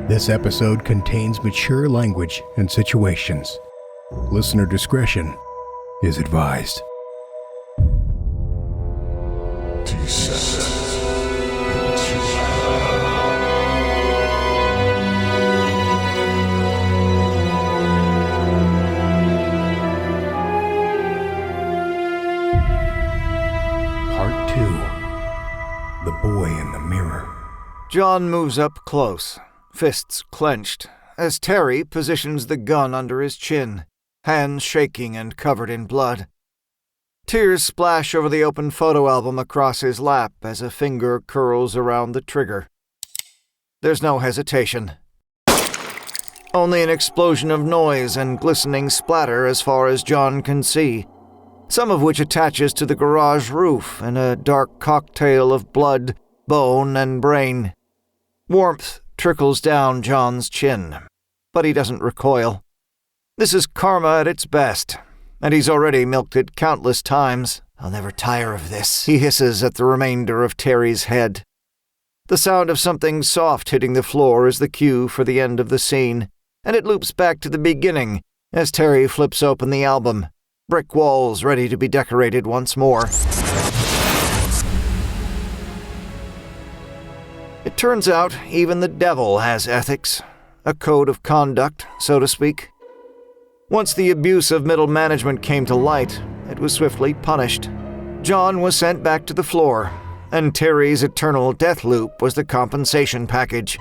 This episode contains mature language and situations. Listener discretion is advised. Part 2. The Boy in the Mirror. John moves up close, fists clenched, as Terry positions the gun under his chin, hands shaking and covered in blood. Tears splash over the open photo album across his lap as a finger curls around the trigger. There's no hesitation. Only an explosion of noise and glistening splatter as far as John can see, some of which attaches to the garage roof in a dark cocktail of blood, bone, and brain. Warmth trickles down John's chin, but he doesn't recoil. This is karma at its best, and he's already milked it countless times. "I'll never tire of this," he hisses at the remainder of Terry's head. The sound of something soft hitting the floor is the cue for the end of the scene, and it loops back to the beginning as Terry flips open the album, brick walls ready to be decorated once more. It turns out even the devil has ethics, a code of conduct, so to speak. Once the abuse of middle management came to light, it was swiftly punished. John was sent back to the floor, and Terry's eternal death loop was the compensation package.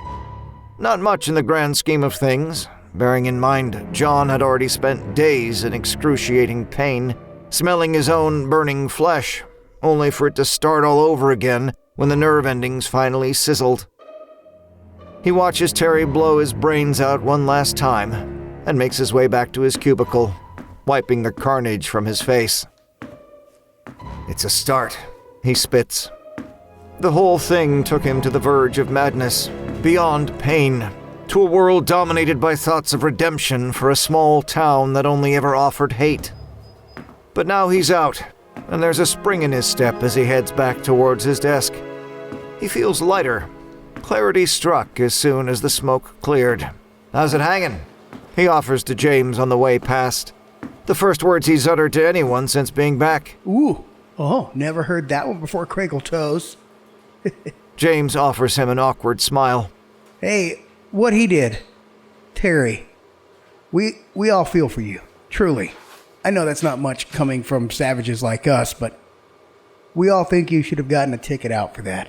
Not much in the grand scheme of things, bearing in mind John had already spent days in excruciating pain, smelling his own burning flesh, only for it to start all over again when the nerve endings finally sizzled. He watches Terry blow his brains out one last time and makes his way back to his cubicle, wiping the carnage from his face. "It's a start," he spits. The whole thing took him to the verge of madness, beyond pain, to a world dominated by thoughts of redemption for a small town that only ever offered hate. But now he's out, and there's a spring in his step as he heads back towards his desk. He feels lighter. Clarity struck as soon as the smoke cleared. "How's it hanging?" he offers to James on the way past. The first words he's uttered to anyone since being back. Ooh, oh, never heard that one before, Towse. James offers him an awkward smile. Hey, what he did, Terry, we all feel for you, truly. I know that's not much coming from savages like us, but we all think you should have gotten a ticket out for that.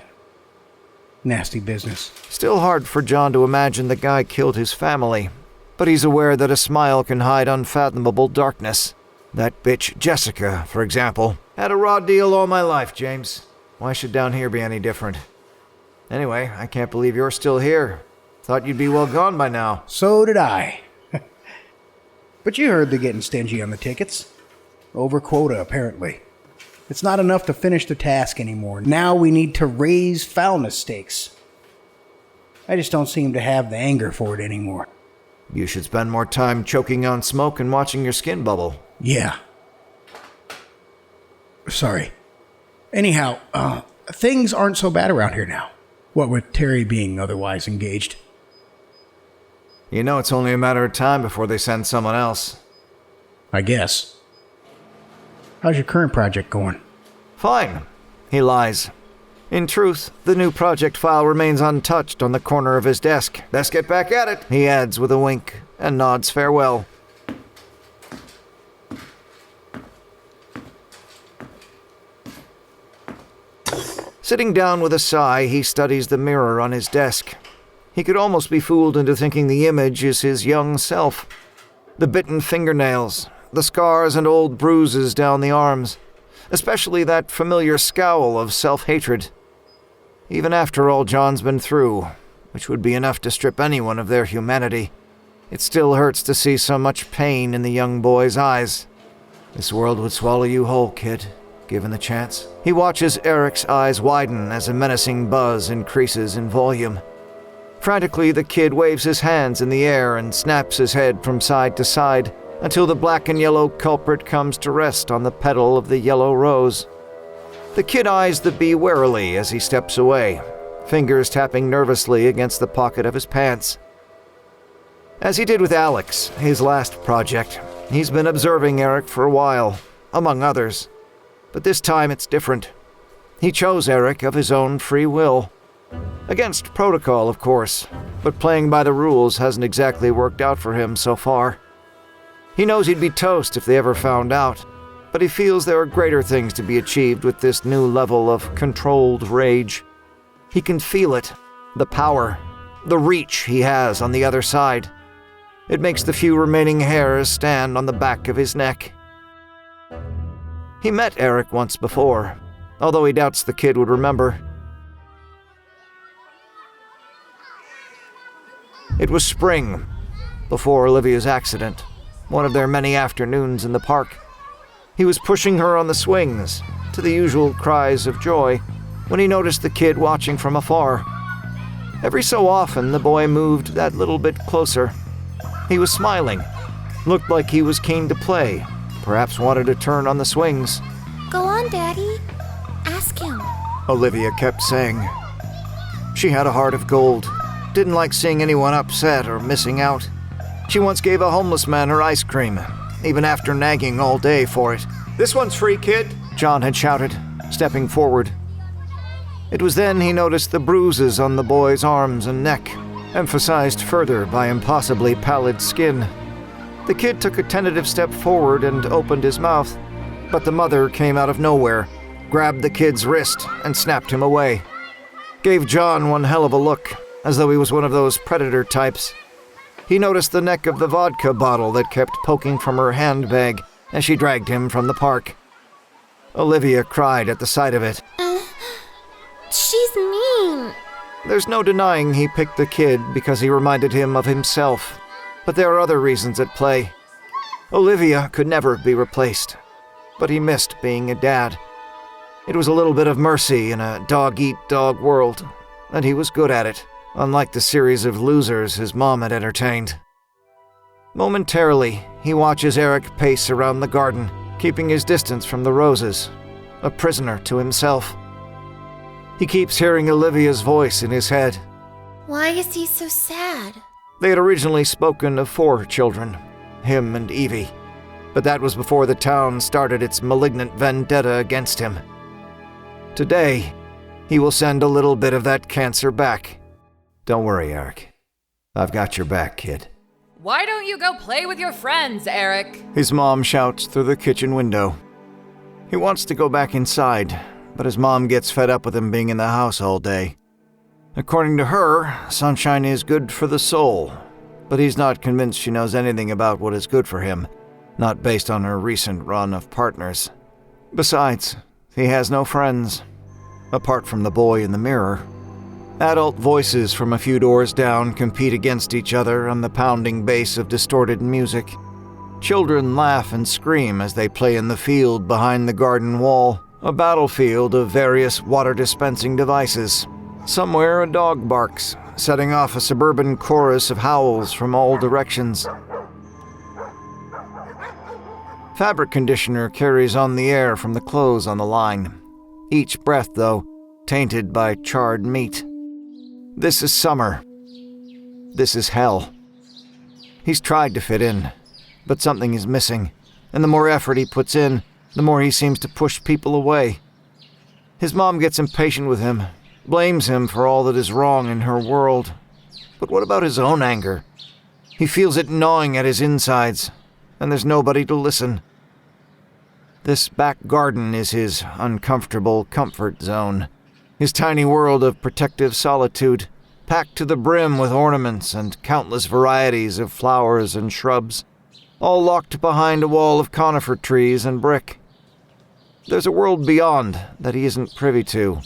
Nasty business. Still hard for John to imagine the guy killed his family, but he's aware that a smile can hide unfathomable darkness. That bitch Jessica, for example. Had a raw deal all my life, James. Why should down here be any different? Anyway, I can't believe you're still here. Thought you'd be well gone by now. So did I. But you heard they're getting stingy on the tickets. Over quota, apparently. It's not enough to finish the task anymore. Now we need to raise foulness stakes. I just don't seem to have the anger for it anymore. You should spend more time choking on smoke and watching your skin bubble. Yeah. Sorry. Anyhow, things aren't so bad around here now. What with Terry being otherwise engaged. You know it's only a matter of time before they send someone else. I guess. How's your current project going? Fine, he lies. In truth, the new project file remains untouched on the corner of his desk. Let's get back at it, he adds with a wink and nods farewell. Sitting down with a sigh, he studies the mirror on his desk. He could almost be fooled into thinking the image is his young self. The bitten fingernails, the scars and old bruises down the arms, especially that familiar scowl of self-hatred. Even after all John's been through, which would be enough to strip anyone of their humanity, it still hurts to see so much pain in the young boy's eyes. This world would swallow you whole, kid, given the chance. He watches Eric's eyes widen as a menacing buzz increases in volume. Frantically, the kid waves his hands in the air and snaps his head from side to side until the black and yellow culprit comes to rest on the petal of the yellow rose. The kid eyes the bee warily as he steps away, fingers tapping nervously against the pocket of his pants. As he did with Alex, his last project, he's been observing Eric for a while, among others. But this time it's different. He chose Eric of his own free will. Against protocol, of course, but playing by the rules hasn't exactly worked out for him so far. He knows he'd be toast if they ever found out, but he feels there are greater things to be achieved with this new level of controlled rage. He can feel it, the power, the reach he has on the other side. It makes the few remaining hairs stand on the back of his neck. He met Eric once before, although he doubts the kid would remember. It was spring, before Olivia's accident, one of their many afternoons in the park. He was pushing her on the swings, to the usual cries of joy, when he noticed the kid watching from afar. Every so often, the boy moved that little bit closer. He was smiling, looked like he was keen to play, perhaps wanted to turn on the swings. Go on, Daddy. Ask him. Olivia kept saying. She had a heart of gold, didn't like seeing anyone upset or missing out. She once gave a homeless man her ice cream, even after nagging all day for it. "This one's free, kid," John had shouted, stepping forward. It was then he noticed the bruises on the boy's arms and neck, emphasized further by impossibly pallid skin. The kid took a tentative step forward and opened his mouth, but the mother came out of nowhere, grabbed the kid's wrist, and snapped him away. Gave John one hell of a look, as though he was one of those predator types. He noticed the neck of the vodka bottle that kept poking from her handbag as she dragged him from the park. Olivia cried at the sight of it. She's mean. There's no denying he picked the kid because he reminded him of himself, but there are other reasons at play. Olivia could never be replaced, but he missed being a dad. It was a little bit of mercy in a dog-eat-dog world, and he was good at it, unlike the series of losers his mom had entertained. Momentarily, he watches Eric pace around the garden, keeping his distance from the roses, a prisoner to himself. He keeps hearing Olivia's voice in his head. Why is he so sad? They had originally spoken of 4 children, him and Evie, but that was before the town started its malignant vendetta against him. Today, he will send a little bit of that cancer back. Don't worry, Eric. I've got your back, kid. Why don't you go play with your friends, Eric? His mom shouts through the kitchen window. He wants to go back inside, but his mom gets fed up with him being in the house all day. According to her, sunshine is good for the soul, but he's not convinced she knows anything about what is good for him, not based on her recent run of partners. Besides, he has no friends, apart from the boy in the mirror. Adult voices from a few doors down compete against each other on the pounding bass of distorted music. Children laugh and scream as they play in the field behind the garden wall, a battlefield of various water-dispensing devices. Somewhere a dog barks, setting off a suburban chorus of howls from all directions. Fabric conditioner carries on the air from the clothes on the line. Each breath, though, tainted by charred meat. This is summer. This is hell. He's tried to fit in, but something is missing, and the more effort he puts in, the more he seems to push people away. His mom gets impatient with him, blames him for all that is wrong in her world. But what about his own anger? He feels it gnawing at his insides, and there's nobody to listen. This back garden is his uncomfortable comfort zone, his tiny world of protective solitude, packed to the brim with ornaments and countless varieties of flowers and shrubs, all locked behind a wall of conifer trees and brick. There's a world beyond that he isn't privy to,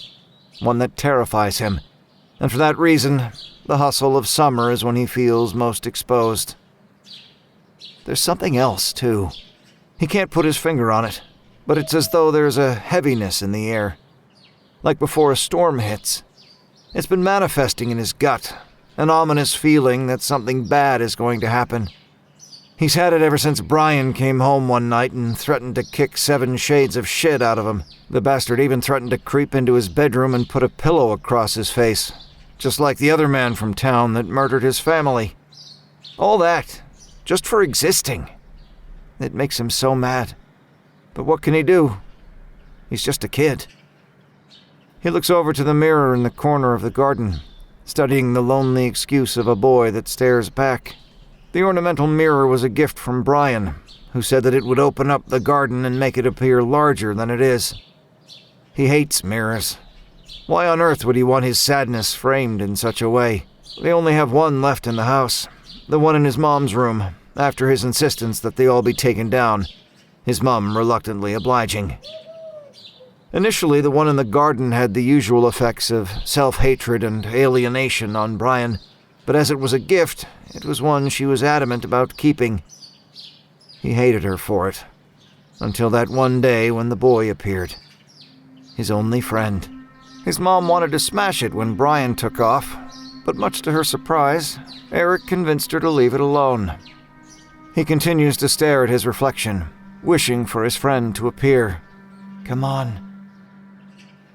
one that terrifies him, and for that reason, the hustle of summer is when he feels most exposed. There's something else, too. He can't put his finger on it, but it's as though there's a heaviness in the air, like before a storm hits. It's been manifesting in his gut, an ominous feeling that something bad is going to happen. He's had it ever since Brian came home one night and threatened to kick 7 shades of shit out of him. The bastard even threatened to creep into his bedroom and put a pillow across his face, just like the other man from town that murdered his family. All that, just for existing. It makes him so mad. But what can he do? He's just a kid. He looks over to the mirror in the corner of the garden, studying the lonely excuse of a boy that stares back. The ornamental mirror was a gift from Brian, who said that it would open up the garden and make it appear larger than it is. He hates mirrors. Why on earth would he want his sadness framed in such a way? They only have one left in the house, the one in his mom's room, after his insistence that they all be taken down, his mom reluctantly obliging. Initially, the one in the garden had the usual effects of self-hatred and alienation on Brian, but as it was a gift, it was one she was adamant about keeping. He hated her for it, until that one day when the boy appeared. His only friend. His mom wanted to smash it when Brian took off, but much to her surprise, Eric convinced her to leave it alone. He continues to stare at his reflection, wishing for his friend to appear. Come on.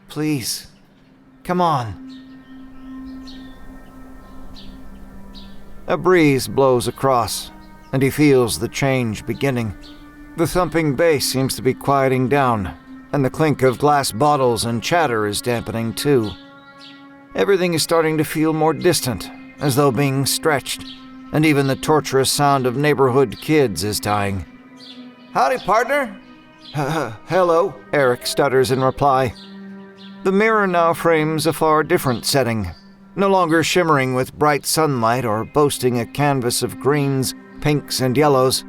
Please. Come on. A breeze blows across, and he feels the change beginning. The thumping bass seems to be quieting down, and the clink of glass bottles and chatter is dampening too. Everything is starting to feel more distant, as though being stretched, and even the torturous sound of neighborhood kids is dying. Howdy, partner. Hello, Eric stutters in reply. The mirror now frames a far different setting, no longer shimmering with bright sunlight or boasting a canvas of greens, pinks, and yellows.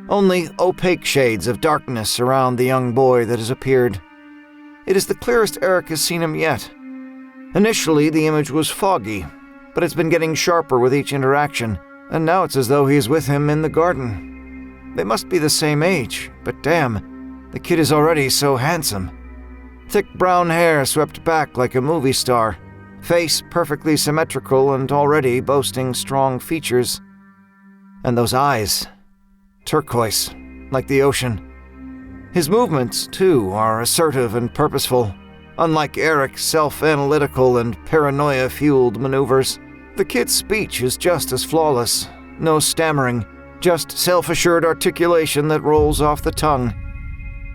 Only opaque shades of darkness surround the young boy that has appeared. It is the clearest Eric has seen him yet. Initially, the image was foggy, but it's been getting sharper with each interaction, and now it's as though he is with him in the garden. They must be the same age, but damn, the kid is already so handsome. Thick brown hair swept back like a movie star, face perfectly symmetrical and already boasting strong features. And those eyes, turquoise, like the ocean. His movements, too, are assertive and purposeful, unlike Eric's self-analytical and paranoia-fueled maneuvers. The kid's speech is just as flawless, no stammering, just self-assured articulation that rolls off the tongue.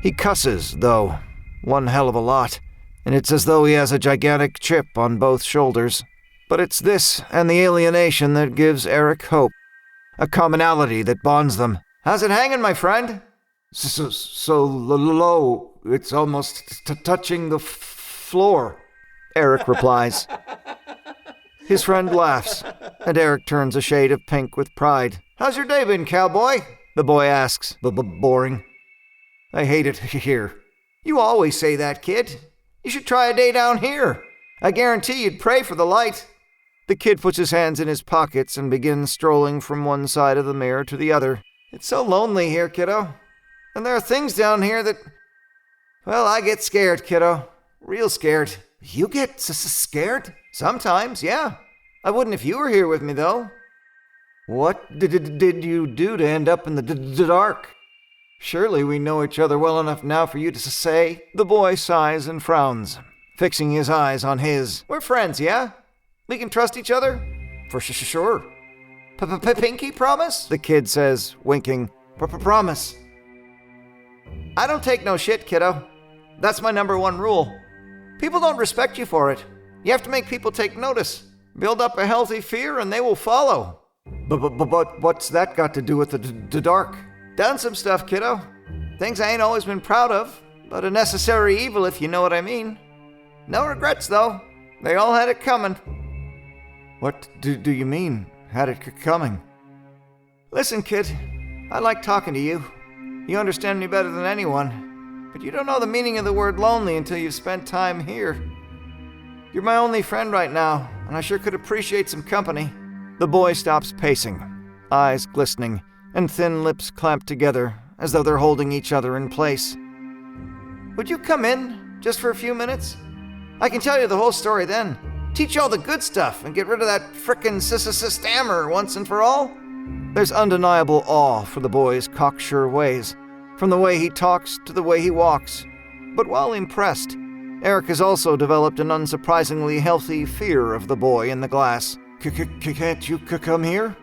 He cusses, though, one hell of a lot, and it's as though he has a gigantic chip on both shoulders. But it's this and the alienation that gives Eric hope, a commonality that bonds them. How's it hanging, my friend? So low, it's almost touching the floor, Eric replies. His friend laughs, and Eric turns a shade of pink with pride. How's your day been, cowboy? The boy asks, boring. I hate it here. You always say that, kid. You should try a day down here. I guarantee you'd pray for the light. The kid puts his hands in his pockets and begins strolling from one side of the mirror to the other. It's so lonely here, kiddo. And there are things down here that... Well, I get scared, kiddo. Real scared. You get scared? Sometimes, yeah. I wouldn't if you were here with me, though. What did you do to end up in the dark? Surely we know each other well enough now for you to say. The boy sighs and frowns, fixing his eyes on his. We're friends, yeah? We can trust each other? For sure. Pinky promise? The kid says, winking. Promise. I don't take no shit, kiddo. That's my number one rule. People don't respect you for it. You have to make people take notice. Build up a healthy fear and they will follow. But what's that got to do with the dark? Done some stuff, kiddo. Things I ain't always been proud of, but a necessary evil if you know what I mean. No regrets, though. They all had it coming. What do you mean, had it coming? Listen, kid, I like talking to you. You understand me better than anyone, but you don't know the meaning of the word lonely until you've spent time here. You're my only friend right now, and I sure could appreciate some company. The boy stops pacing, eyes glistening, and thin lips clamped together as though they're holding each other in place. Would you come in, just for a few minutes? I can tell you the whole story then. Teach you all the good stuff and get rid of that frickin' stammer once and for all. There's undeniable awe for the boy's cocksure ways, from the way he talks to the way he walks. But while impressed, Eric has also developed an unsurprisingly healthy fear of the boy in the glass. Can't you come here?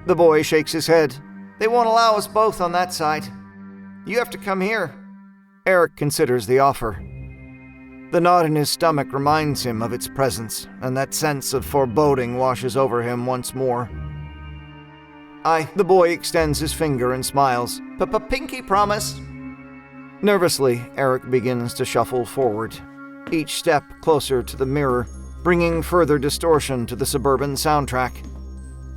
The boy shakes his head. They won't allow us both on that side. You have to come here. Eric considers the offer. The knot in his stomach reminds him of its presence, and that sense of foreboding washes over him once more. The boy extends his finger and smiles. Pinky promise. Nervously, Eric begins to shuffle forward, each step closer to the mirror, bringing further distortion to the suburban soundtrack.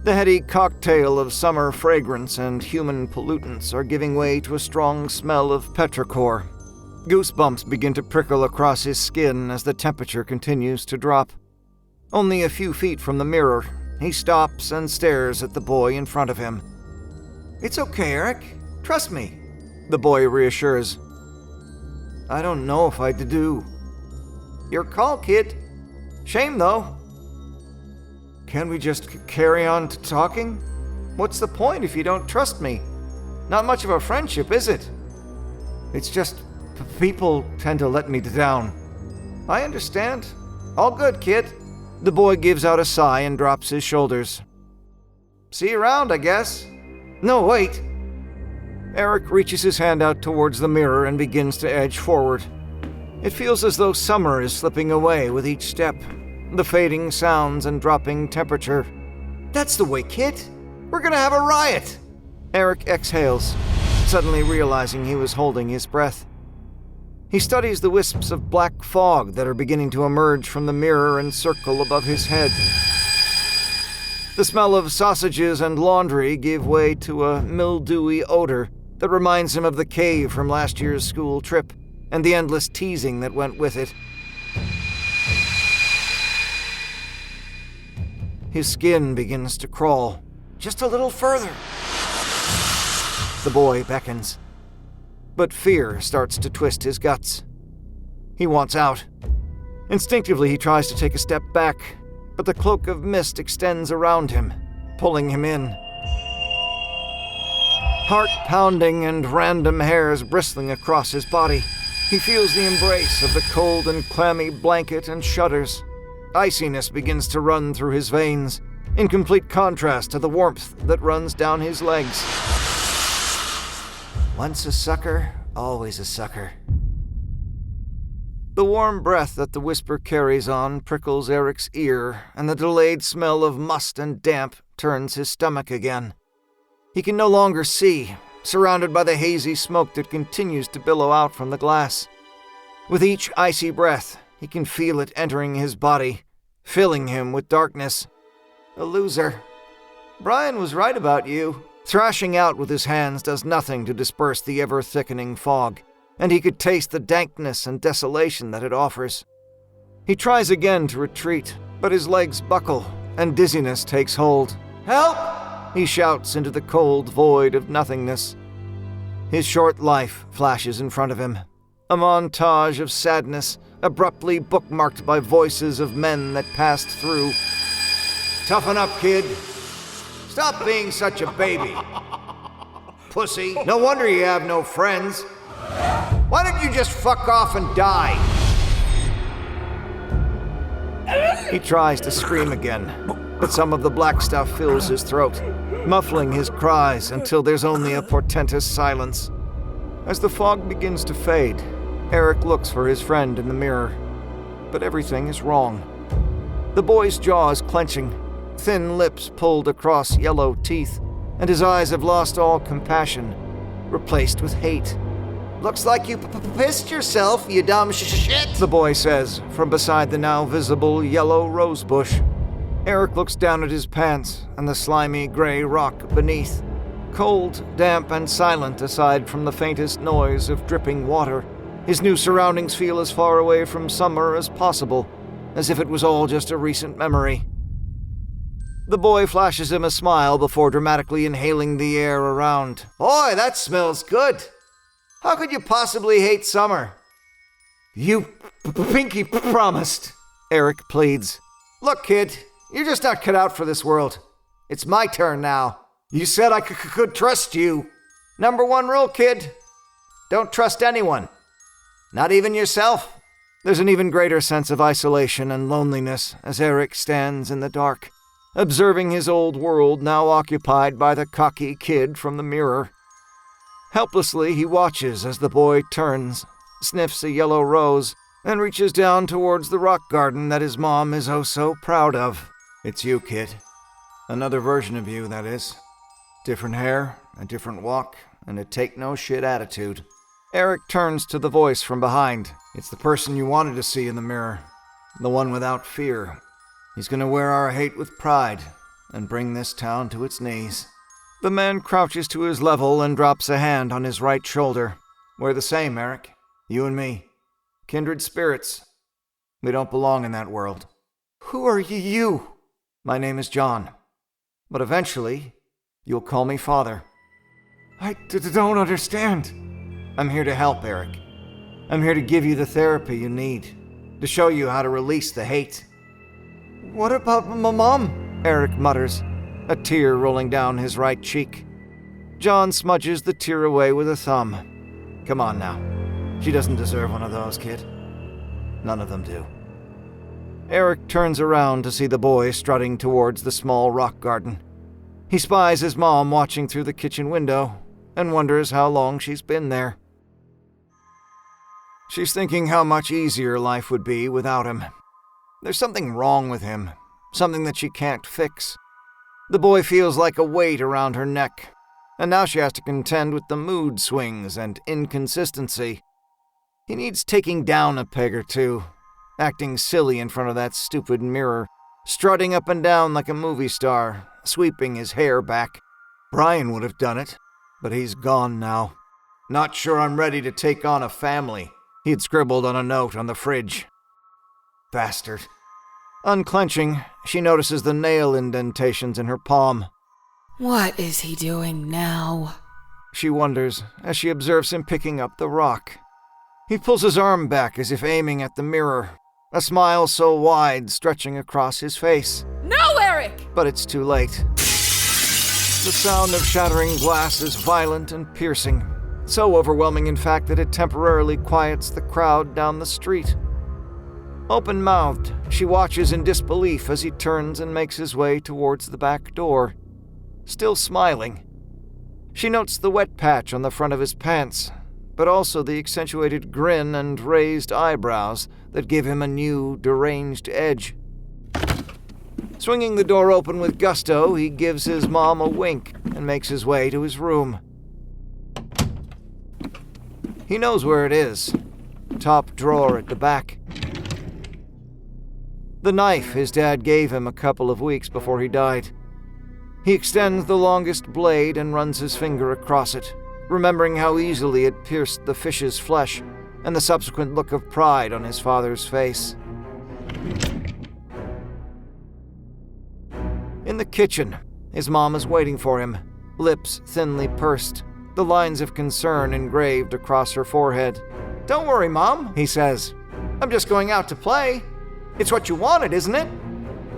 The heady cocktail of summer fragrance and human pollutants are giving way to a strong smell of petrichor. Goosebumps begin to prickle across his skin as the temperature continues to drop. Only a few feet from the mirror, he stops and stares at the boy in front of him. It's okay, Eric. Trust me, the boy reassures. I don't know if I do. Your call, kid. Shame, though. Can we just carry on talking? What's the point if you don't trust me? Not much of a friendship, is it? It's just people tend to let me down. I understand. All good, kid. The boy gives out a sigh and drops his shoulders. See you around, I guess. No, wait. Eric reaches his hand out towards the mirror and begins to edge forward. It feels as though summer is slipping away with each step, the fading sounds and dropping temperature. That's the way, kid. We're gonna have a riot. Eric exhales, suddenly realizing he was holding his breath. He studies the wisps of black fog that are beginning to emerge from the mirror and circle above his head. The smell of sausages and laundry give way to a mildewy odor that reminds him of the cave from last year's school trip and the endless teasing that went with it. His skin begins to crawl, just a little further. The boy beckons, but fear starts to twist his guts. He wants out. Instinctively, he tries to take a step back, but the cloak of mist extends around him, pulling him in. Heart pounding and random hairs bristling across his body, he feels the embrace of the cold and clammy blanket and shudders. Iciness begins to run through his veins, in complete contrast to the warmth that runs down his legs. Once a sucker, always a sucker. The warm breath that the whisper carries on prickles Eric's ear, and the delayed smell of must and damp turns his stomach again. He can no longer see, surrounded by the hazy smoke that continues to billow out from the glass. With each icy breath, he can feel it entering his body, filling him with darkness. A loser. Brian was right about you. Thrashing out with his hands does nothing to disperse the ever-thickening fog, and he could taste the dankness and desolation that it offers. He tries again to retreat, but his legs buckle, and dizziness takes hold. Help! He shouts into the cold void of nothingness. His short life flashes in front of him, a montage of sadness, abruptly bookmarked by voices of men that passed through. Toughen up, kid. Stop being such a baby. Pussy, no wonder you have no friends. Why don't you just fuck off and die? He tries to scream again, but some of the black stuff fills his throat, muffling his cries until there's only a portentous silence. As the fog begins to fade, Eric looks for his friend in the mirror, but everything is wrong. The boy's jaw is clenching, thin lips pulled across yellow teeth, and his eyes have lost all compassion, replaced with hate. Looks like you pissed yourself, you dumb shit, the boy says from beside the now visible yellow rose bush. Eric looks down at his pants and the slimy gray rock beneath. Cold, damp, and silent aside from the faintest noise of dripping water. His new surroundings feel as far away from summer as possible, as if it was all just a recent memory. The boy flashes him a smile before dramatically inhaling the air around. Boy, that smells good. How could you possibly hate summer? You pinky promised, Eric pleads. Look, kid, you're just not cut out for this world. It's my turn now. You said I could trust you. Number one rule, kid. Don't trust anyone. Not even yourself. There's an even greater sense of isolation and loneliness as Eric stands in the dark, observing his old world now occupied by the cocky kid from the mirror. Helplessly, he watches as the boy turns, sniffs a yellow rose, and reaches down towards the rock garden that his mom is oh so proud of. It's you, kid. Another version of you, that is. Different hair, a different walk, and a take-no-shit attitude. Eric turns to the voice from behind. It's the person you wanted to see in the mirror. The one without fear. He's gonna wear our hate with pride and bring this town to its knees. The man crouches to his level and drops a hand on his right shoulder. We're the same, Eric. You and me. Kindred spirits. We don't belong in that world. Who are you? My name is John. But eventually, you'll call me Father. I don't understand. I'm here to help, Eric. I'm here to give you the therapy you need. To show you how to release the hate. What about my mom? Eric mutters, a tear rolling down his right cheek. John smudges the tear away with a thumb. Come on now. She doesn't deserve one of those, kid. None of them do. Eric turns around to see the boy strutting towards the small rock garden. He spies his mom watching through the kitchen window and wonders how long she's been there. She's thinking how much easier life would be without him. There's something wrong with him, something that she can't fix. The boy feels like a weight around her neck, and now she has to contend with the mood swings and inconsistency. He needs taking down a peg or two, acting silly in front of that stupid mirror, strutting up and down like a movie star, sweeping his hair back. Brian would have done it, but he's gone now. Not sure I'm ready to take on a family, he had scribbled on a note on the fridge. Bastard. Unclenching, she notices the nail indentations in her palm. What is he doing now? She wonders as she observes him picking up the rock. He pulls his arm back as if aiming at the mirror, a smile so wide stretching across his face. No, Eric! But it's too late. The sound of shattering glass is violent and piercing, so overwhelming in fact that it temporarily quiets the crowd down the street. Open-mouthed, she watches in disbelief as he turns and makes his way towards the back door. Still smiling. She notes the wet patch on the front of his pants, but also the accentuated grin and raised eyebrows that give him a new, deranged edge. Swinging the door open with gusto, he gives his mom a wink and makes his way to his room. He knows where it is. Top drawer at the back. The knife his dad gave him a couple of weeks before he died. He extends the longest blade and runs his finger across it, remembering how easily it pierced the fish's flesh and the subsequent look of pride on his father's face. In the kitchen, his mom is waiting for him, lips thinly pursed, the lines of concern engraved across her forehead. "Don't worry, Mom," he says. "I'm just going out to play. It's what you wanted, isn't it?"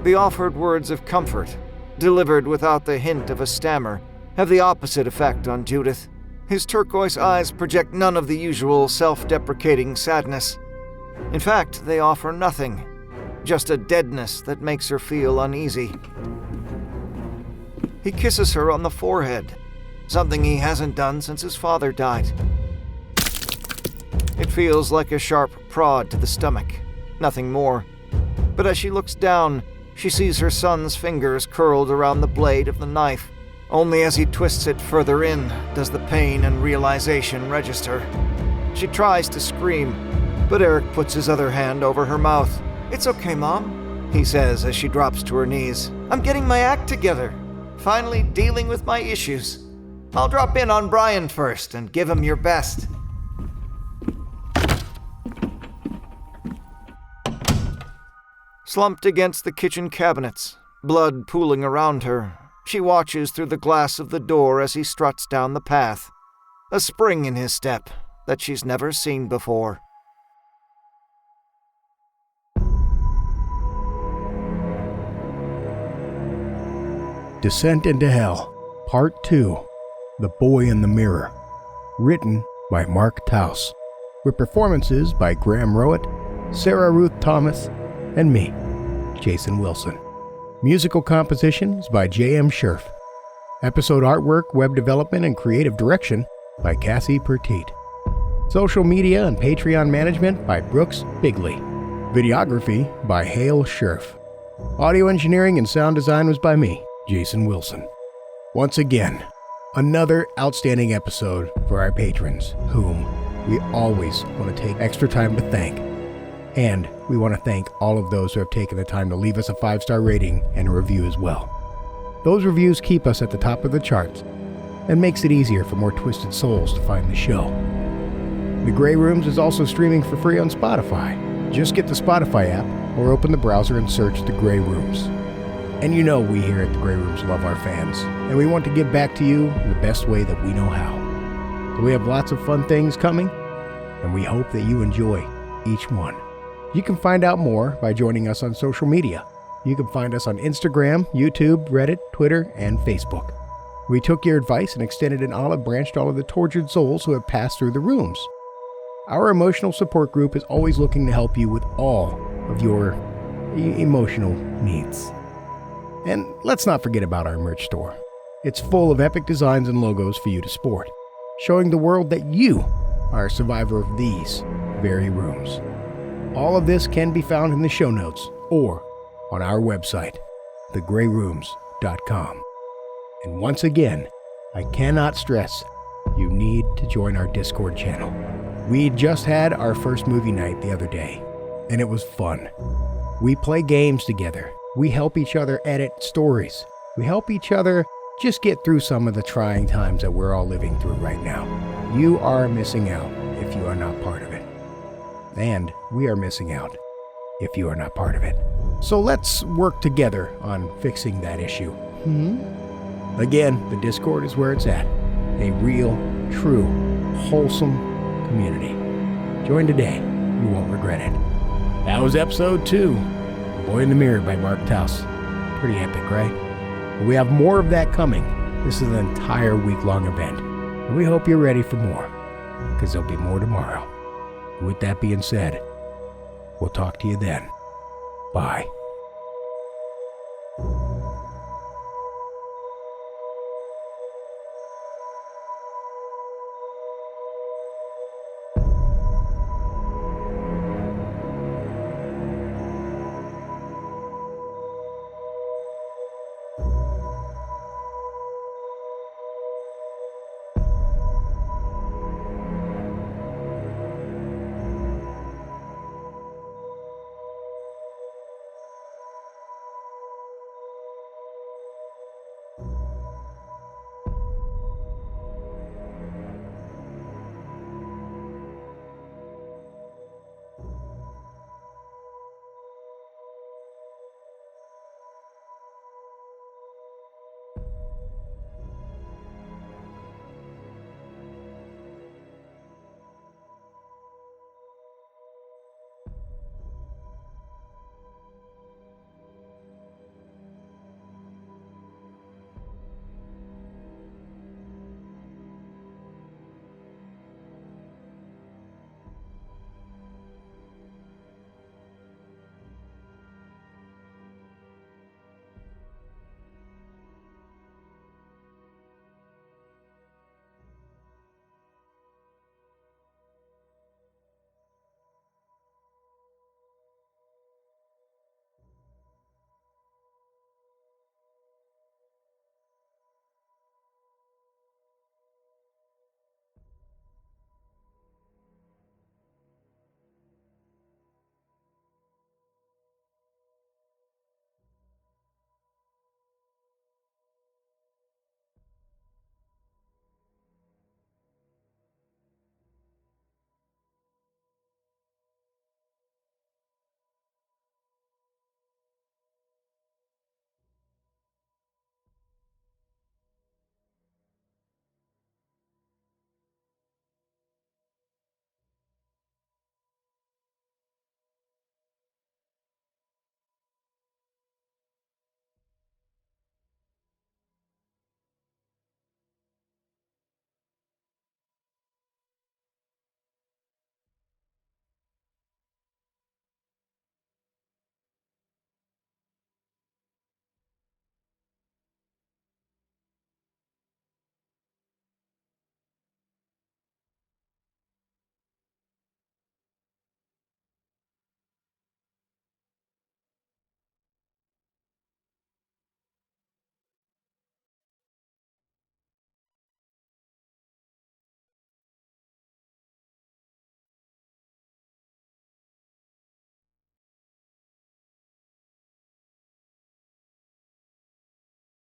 The offered words of comfort, delivered without the hint of a stammer, have the opposite effect on Judith. His turquoise eyes project none of the usual self-deprecating sadness. In fact, they offer nothing, just a deadness that makes her feel uneasy. He kisses her on the forehead, something he hasn't done since his father died. It feels like a sharp prod to the stomach, nothing more. But as she looks down, she sees her son's fingers curled around the blade of the knife. Only as he twists it further in does the pain and realization register. She tries to scream, but Eric puts his other hand over her mouth. "It's okay, Mom," he says as she drops to her knees. "I'm getting my act together. Finally dealing with my issues. I'll drop in on Brian first and give him your best." Slumped against the kitchen cabinets, blood pooling around her, she watches through the glass of the door as he struts down the path, a spring in his step that she's never seen before. Descent into Hell, Part 2, The Boy in the Mirror. Written by Mark Towse, with performances by Graham Rowat, Sarah Ruth Thomas, and me, Jason Wilson. Musical composition is by J.M. Scherf. Episode artwork, web development, and creative direction by Cassie Pertit. Social media and Patreon management by Brooks Bigley. Videography by Hale Scherf. Audio engineering and sound design was by me, Jason Wilson. Once again, another outstanding episode for our patrons, whom we always want to take extra time to thank. And we want to thank all of those who have taken the time to leave us a 5-star rating and a review as well. Those reviews keep us at the top of the charts and makes it easier for more twisted souls to find the show. The Grey Rooms is also streaming for free on Spotify. Just get the Spotify app or open the browser and search The Grey Rooms. And you know we here at The Grey Rooms love our fans, and we want to give back to you in the best way that we know how. So we have lots of fun things coming, and we hope that you enjoy each one. You can find out more by joining us on social media. You can find us on Instagram, YouTube, Reddit, Twitter, and Facebook. We took your advice and extended an olive branch to all of the tortured souls who have passed through the rooms. Our emotional support group is always looking to help you with all of your emotional needs. And let's not forget about our merch store. It's full of epic designs and logos for you to sport, showing the world that you are a survivor of these very rooms. All of this can be found in the show notes or on our website, thegrayrooms.com. And once again, I cannot stress, you need to join our Discord channel. We just had our first movie night the other day, and it was fun. We play games together. We help each other edit stories. We help each other just get through some of the trying times that we're all living through right now. You are missing out if you are not part of it. And we are missing out if you are not part of it. So let's work together on fixing that issue. Again, the Discord is where it's at. A real, true, wholesome community. Join today. You won't regret it. That was episode 2. Boy in the Mirror by Mark Towse. Pretty epic, right? But we have more of that coming. This is an entire week-long event. And we hope you're ready for more, because there'll be more tomorrow. And with that being said, we'll talk to you then. Bye.